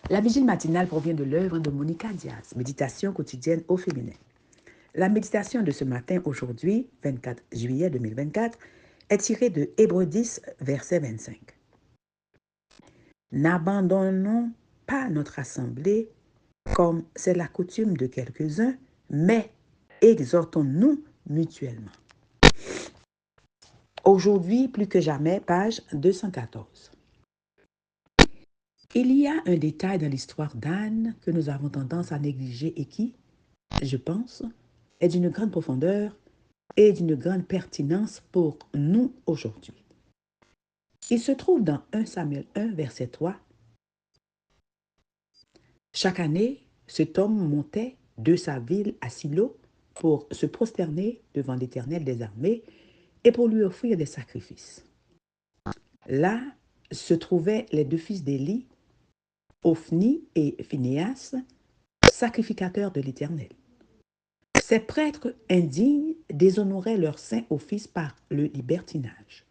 La vigile matinale provient de l'œuvre de Monica Diaz, Méditation quotidienne au féminin. La méditation de ce matin, aujourd'hui, 24 juillet 2024, est tirée de Hébreux 10, verset 25. N'abandonnons pas notre assemblée comme c'est la coutume de quelques-uns, mais exhortons-nous mutuellement. Aujourd'hui, plus que jamais, page 214. Il y a un détail dans l'histoire d'Anne que nous avons tendance à négliger et qui, je pense, est d'une grande profondeur et d'une grande pertinence pour nous aujourd'hui. Il se trouve dans 1 Samuel 1, verset 3. Chaque année, cet homme montait de sa ville à Silo pour se prosterner devant l'Éternel des armées et pour lui offrir des sacrifices. Là se trouvaient les deux fils d'Élie, Ophni et Phinéas, sacrificateurs de l'Éternel. Ces prêtres indignes déshonoraient leur saint office par le libertinage.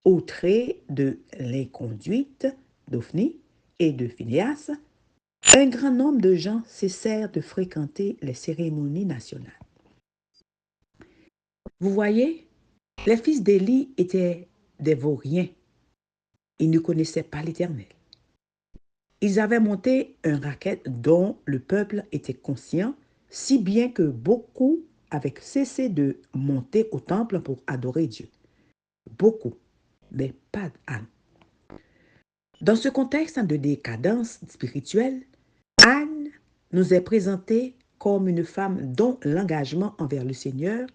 Outrés de l'inconduite d'Ophni et de Phinéas, un grand nombre de gens cessèrent de fréquenter les cérémonies nationales. Vous voyez, les fils d'Élie étaient des vauriens. Ils ne connaissaient pas l'Éternel. Ils avaient monté un racket dont le peuple était conscient, si bien que beaucoup avaient cessé de monter au temple pour adorer Dieu. Beaucoup, mais pas Anne. Dans ce contexte de décadence spirituelle, Anne nous est présentée comme une femme dont l'engagement envers le Seigneur,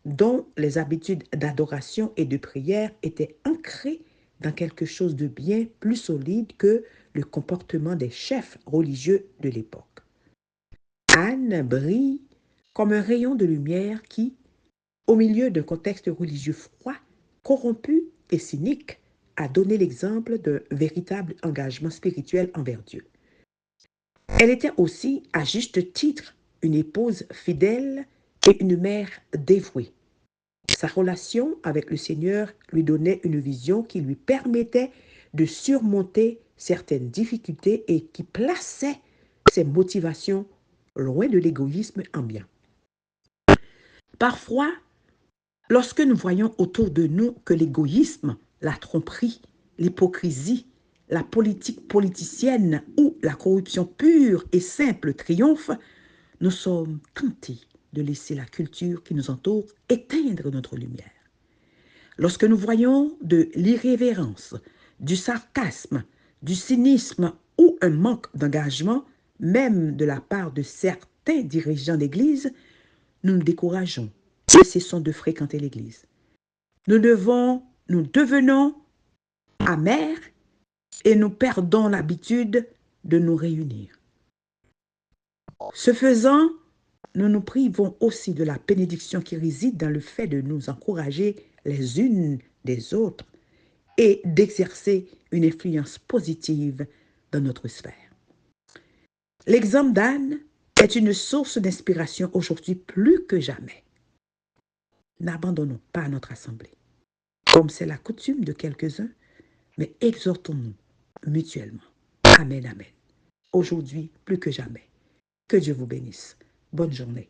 dont les habitudes d'adoration et de prière étaient ancrées dans quelque chose de bien plus solide que le comportement des chefs religieux de l'époque. Anne brille comme un rayon de lumière qui, au milieu d'un contexte religieux froid, corrompu et cynique, a donné l'exemple d'un véritable engagement spirituel envers Dieu. Elle était aussi, à juste titre, une épouse fidèle et une mère dévouée. Sa relation avec le Seigneur lui donnait une vision qui lui permettait de surmonter certaines difficultés et qui plaçait ses motivations loin de l'égoïsme ambiant. Parfois, lorsque nous voyons autour de nous que l'égoïsme, la tromperie, l'hypocrisie, la politique politicienne ou la corruption pure et simple triomphent, nous sommes tentés de laisser la culture qui nous entoure éteindre notre lumière. Lorsque nous voyons de l'irrévérence, du sarcasme, du cynisme ou un manque d'engagement, même de la part de certains dirigeants d'Église, nous nous décourageons et cessons de fréquenter l'Église. Nous devenons amers et nous perdons l'habitude de nous réunir. Ce faisant, nous nous privons aussi de la bénédiction qui réside dans le fait de nous encourager les unes des autres et d'exercer une influence positive dans notre sphère. L'exemple d'Anne est une source d'inspiration aujourd'hui plus que jamais. N'abandonnons pas notre assemblée, comme c'est la coutume de quelques-uns, mais exhortons-nous mutuellement. Amen, amen. Aujourd'hui plus que jamais. Que Dieu vous bénisse. Bonne journée.